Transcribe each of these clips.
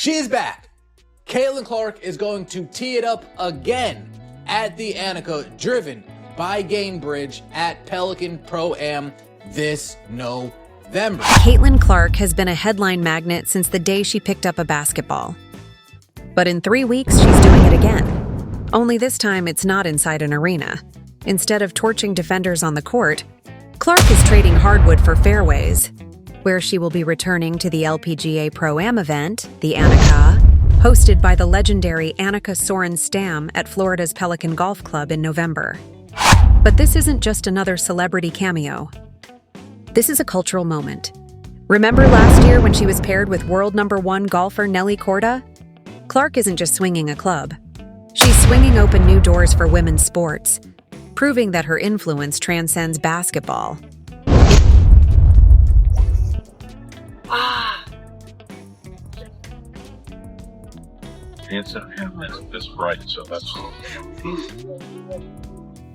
She is back. Caitlin Clark is going to tee it up again at the Annika, driven by Gainbridge at Pelican Pro-Am this November. Caitlin Clark has been a headline magnet since the day she picked up a basketball. But in 3 weeks, she's doing it again. Only this time, it's not inside an arena. Instead of torching defenders on the court, Clark is trading hardwood for fairways, where she will be returning to the LPGA Pro-Am event, the Annika, hosted by the legendary Annika Sorenstam at Florida's Pelican Golf Club in November. But this isn't just another celebrity cameo. This is a cultural moment. Remember last year when she was paired with world #1 golfer Nelly Korda? Clark isn't just swinging a club. She's swinging open new doors for women's sports, proving that her influence transcends basketball. It's right, so that's...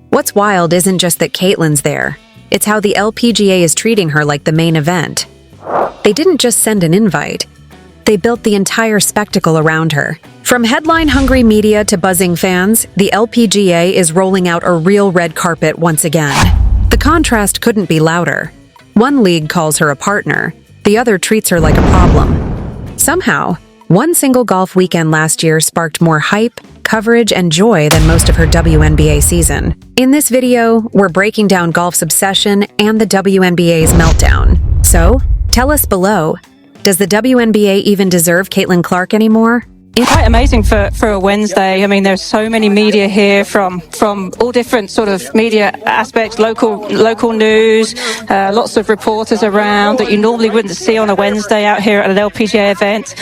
What's wild isn't just that Caitlin's there. It's how the LPGA is treating her like the main event. They didn't just send an invite. They built the entire spectacle around her. From headline-hungry media to buzzing fans, the LPGA is rolling out a real red carpet once again. The contrast couldn't be louder. One league calls her a partner, the other treats her like a problem. Somehow, one single golf weekend last year sparked more hype, coverage, and joy than most of her WNBA season. In this video, we're breaking down golf's obsession and the WNBA's meltdown. So, tell us below, does the WNBA even deserve Caitlin Clark anymore? It's quite amazing for a Wednesday. I mean, there's so many media here from all different sort of media aspects, local news, lots of reporters around that you normally wouldn't see on a Wednesday out here at an LPGA event.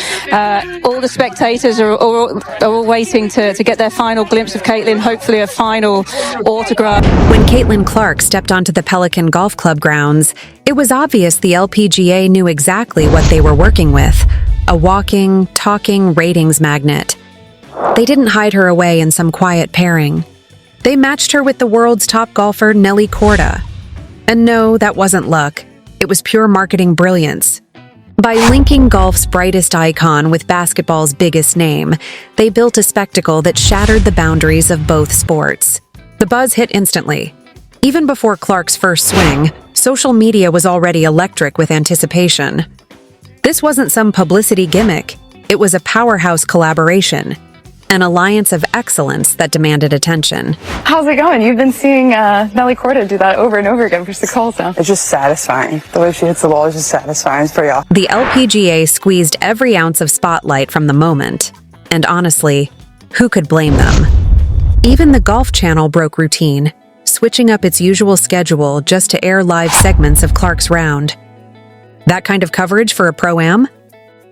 All the spectators are all waiting to get their final glimpse of Caitlin, hopefully a final autograph. When Caitlin Clark stepped onto the Pelican Golf Club grounds, it was obvious the LPGA knew exactly what they were working with. A walking, talking ratings magnet. They didn't hide her away in some quiet pairing. They matched her with the world's top golfer Nelly Korda. And no, that wasn't luck. It was pure marketing brilliance. By linking golf's brightest icon with basketball's biggest name, they built a spectacle that shattered the boundaries of both sports. The buzz hit instantly. Even before Clark's first swing, social media was already electric with anticipation. This wasn't some publicity gimmick. It was a powerhouse collaboration, an alliance of excellence that demanded attention. How's it going? You've been seeing Nelly Korda do that over and over again for 6 holes now. It's just satisfying. The way she hits the ball is just satisfying. It's pretty awesome. The LPGA squeezed every ounce of spotlight from the moment. And honestly, who could blame them? Even the Golf Channel broke routine, switching up its usual schedule just to air live segments of Clark's round. That kind of coverage for a Pro-Am?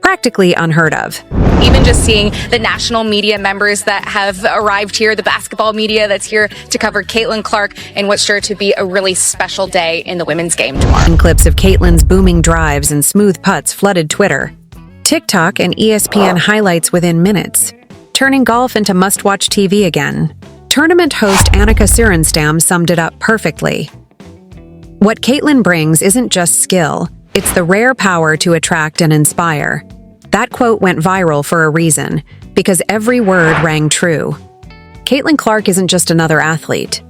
Practically unheard of. Even just seeing the national media members that have arrived here, the basketball media that's here to cover Caitlin Clark in what's sure to be a really special day in the women's game tomorrow. And clips of Caitlin's booming drives and smooth putts flooded Twitter. TikTok and ESPN highlights within minutes, turning golf into must-watch TV again. Tournament host Annika Sorenstam summed it up perfectly. What Caitlin brings isn't just skill, it's the rare power to attract and inspire. That quote went viral for a reason, because every word rang true. Caitlin Clark isn't just another athlete.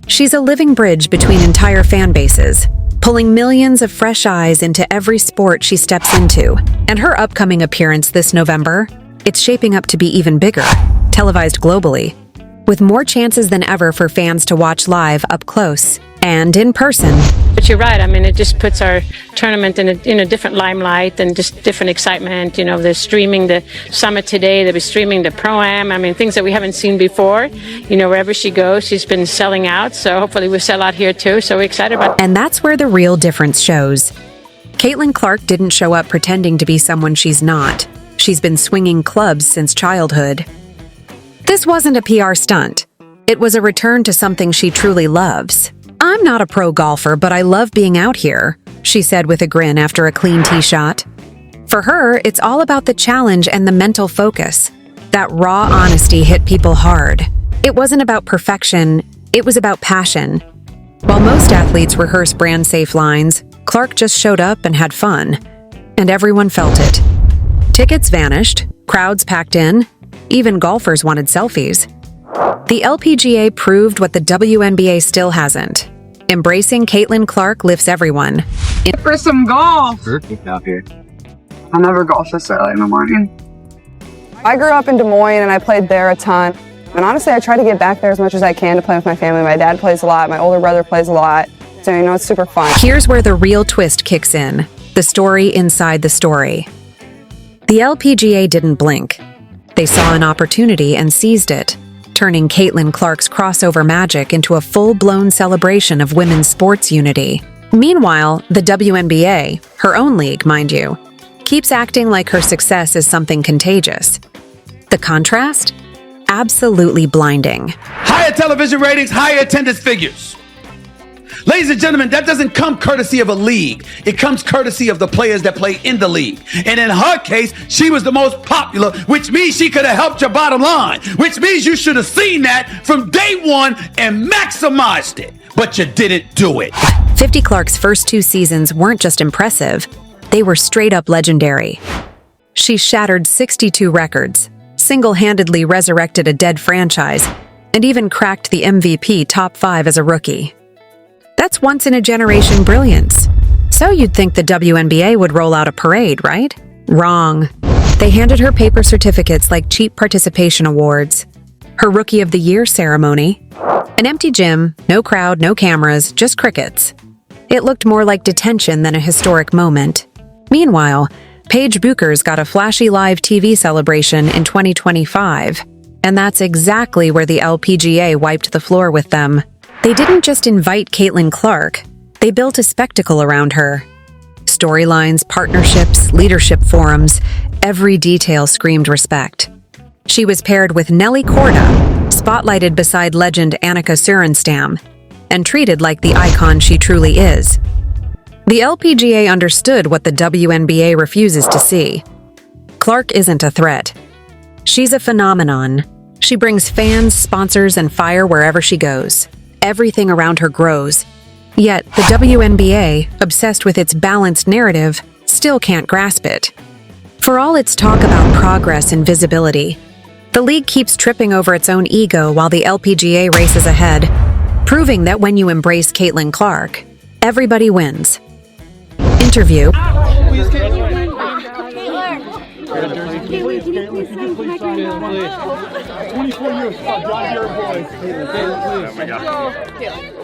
She's a living bridge between entire fan bases, pulling millions of fresh eyes into every sport she steps into. And her upcoming appearance this November, it's shaping up to be even bigger, televised globally, with more chances than ever for fans to watch live up close and in person. But you're right. I mean, it just puts our tournament in a different limelight and just different excitement. You know, they're streaming the summit today. They'll be streaming the Pro-Am. I mean, things that we haven't seen before. You know, wherever she goes, she's been selling out. So hopefully we'll sell out here too. So we're excited about it. And that's where the real difference shows. Caitlin Clark didn't show up pretending to be someone she's not. She's been swinging clubs since childhood. This wasn't a PR stunt. It was a return to something she truly loves. "I'm not a pro golfer, but I love being out here," she said with a grin after a clean tee shot. For her, it's all about the challenge and the mental focus. That raw honesty hit people hard. It wasn't about perfection, it was about passion. While most athletes rehearse brand-safe lines, Clark just showed up and had fun. And everyone felt it. Tickets vanished, Crowds packed in. Even golfers wanted selfies. The LPGA proved what the WNBA still hasn't. Embracing Caitlin Clark lifts everyone. For some golf. Perfect out here. I never golf this early in the morning. I grew up in Des Moines and I played there a ton. And honestly, I try to get back there as much as I can to play with my family. My dad plays a lot. My older brother plays a lot. So, it's super fun. Here's where the real twist kicks in. The story inside the story. The LPGA didn't blink. They saw an opportunity and seized it, turning Caitlin Clark's crossover magic into a full-blown celebration of women's sports unity. Meanwhile, the WNBA, her own league, mind you, keeps acting like her success is something contagious. The contrast? Absolutely blinding. Higher television ratings, higher attendance figures. Ladies and gentlemen, that doesn't come courtesy of a league. It comes courtesy of the players that play in the league. And in her case, she was the most popular, which means she could have helped your bottom line, which means you should have seen that from day one and maximized it. But you didn't do it. 50 Clark's first 2 seasons weren't just impressive, they were straight up legendary. She shattered 62 records, single-handedly resurrected a dead franchise, and even cracked the MVP top 5 as a rookie. That's once-in-a-generation brilliance. So you'd think the WNBA would roll out a parade, right? Wrong. They handed her paper certificates like cheap participation awards. Her Rookie of the Year ceremony. An empty gym, no crowd, no cameras, just crickets. It looked more like detention than a historic moment. Meanwhile, Paige Bucher's got a flashy live TV celebration in 2025. And that's exactly where the LPGA wiped the floor with them. They didn't just invite Caitlin Clark, they built a spectacle around her. Storylines, partnerships, leadership forums, every detail screamed respect. She was paired with Nelly Korda, spotlighted beside legend Annika Sorenstam, and treated like the icon she truly is. The LPGA understood what the WNBA refuses to see. Clark isn't a threat. She's a phenomenon. She brings fans, sponsors, and fire wherever she goes. Everything around her grows. Yet, the WNBA, obsessed with its balanced narrative, still can't grasp it. For all its talk about progress and visibility, the league keeps tripping over its own ego while the LPGA races ahead, proving that when you embrace Caitlin Clark, everybody wins. Interview.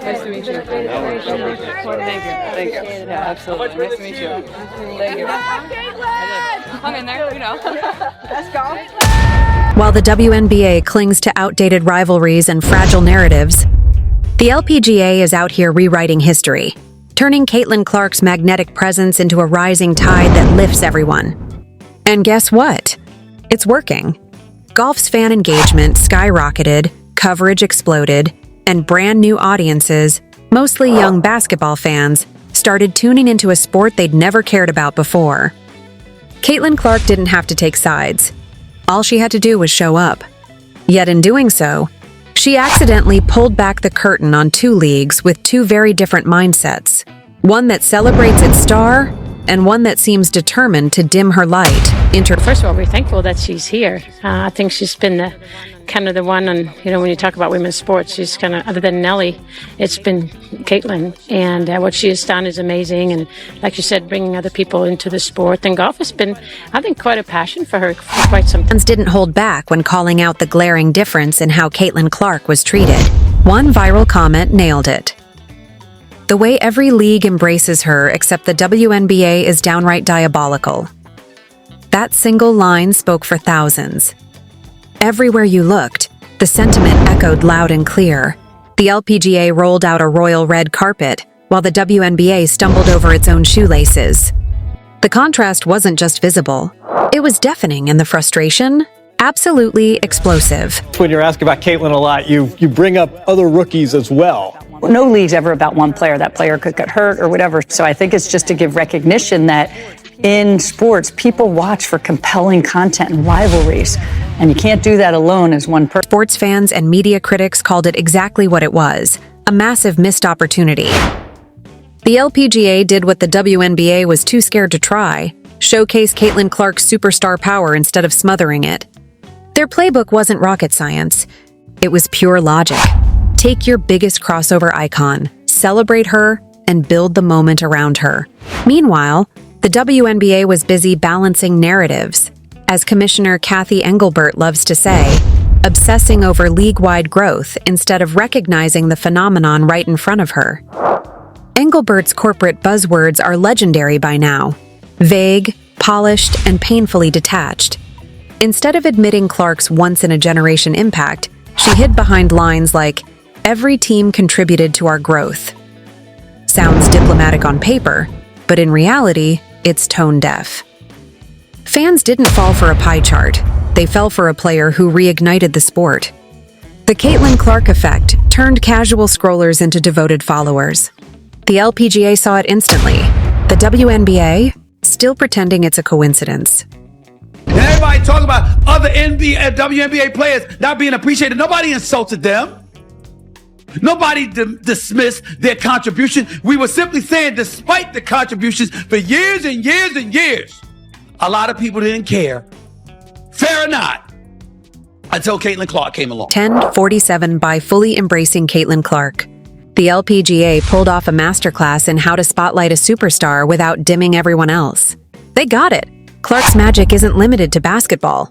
Nice to meet you. Thank you. Yeah, absolutely. Nice to meet you. Thank you. Hung in there, Let's go. While the WNBA clings to outdated rivalries and fragile narratives, the LPGA is out here rewriting history, turning Caitlin Clark's magnetic presence into a rising tide that lifts everyone. And guess what? It's working. Golf's fan engagement skyrocketed, coverage exploded, and brand new audiences, mostly young basketball fans, started tuning into a sport they'd never cared about before. Caitlin Clark didn't have to take sides. All she had to do was show up. Yet in doing so, she accidentally pulled back the curtain on 2 leagues with 2 very different mindsets. One that celebrates its star, and one that seems determined to dim her light. First of all, we're thankful that she's here. I think she's been the kind of the one, and when you talk about women's sports, she's kind of, other than Nelly, it's been Caitlin, and what she has done is amazing. And like you said, bringing other people into the sport, and golf has been, I think, quite a passion for her for quite some time. Fans didn't hold back when calling out the glaring difference in how Caitlin Clark was treated. One viral comment nailed it. The way every league embraces her except the WNBA is downright diabolical. That single line spoke for thousands. Everywhere you looked, the sentiment echoed loud and clear. The LPGA rolled out a royal red carpet, while the WNBA stumbled over its own shoelaces. The contrast wasn't just visible, it was deafening, and the frustration? Absolutely explosive. When you're asking about Caitlin a lot, you bring up other rookies as well. No league's ever about one player. That player could get hurt or whatever. So I think it's just to give recognition that in sports, people watch for compelling content and rivalries. And you can't do that alone as one person. Sports fans and media critics called it exactly what it was, a massive missed opportunity. The LPGA did what the WNBA was too scared to try. showcase Caitlin Clark's superstar power instead of smothering it. Their playbook wasn't rocket science. It was pure logic. Take your biggest crossover icon, celebrate her, and build the moment around her. Meanwhile, the WNBA was busy balancing narratives. As Commissioner Kathy Engelbert loves to say, obsessing over league-wide growth instead of recognizing the phenomenon right in front of her. Engelbert's corporate buzzwords are legendary by now. Vague, polished, and painfully detached. Instead of admitting Clark's once-in-a-generation impact, she hid behind lines like, "Every team contributed to our growth." Sounds diplomatic on paper, but in reality, it's tone-deaf. Fans didn't fall for a pie chart. They fell for a player who reignited the sport. The Caitlin Clark effect turned casual scrollers into devoted followers. The LPGA saw it instantly. The WNBA, still pretending it's a coincidence. And everybody talking about other WNBA players not being appreciated. Nobody insulted them. Nobody dismissed their contribution. We were simply saying, despite the contributions for years and years and years, a lot of people didn't care. Fair or not, until Caitlin Clark came along. 10:47 by fully embracing Caitlin Clark. The LPGA pulled off a masterclass in how to spotlight a superstar without dimming everyone else. They got it. Clark's magic isn't limited to basketball.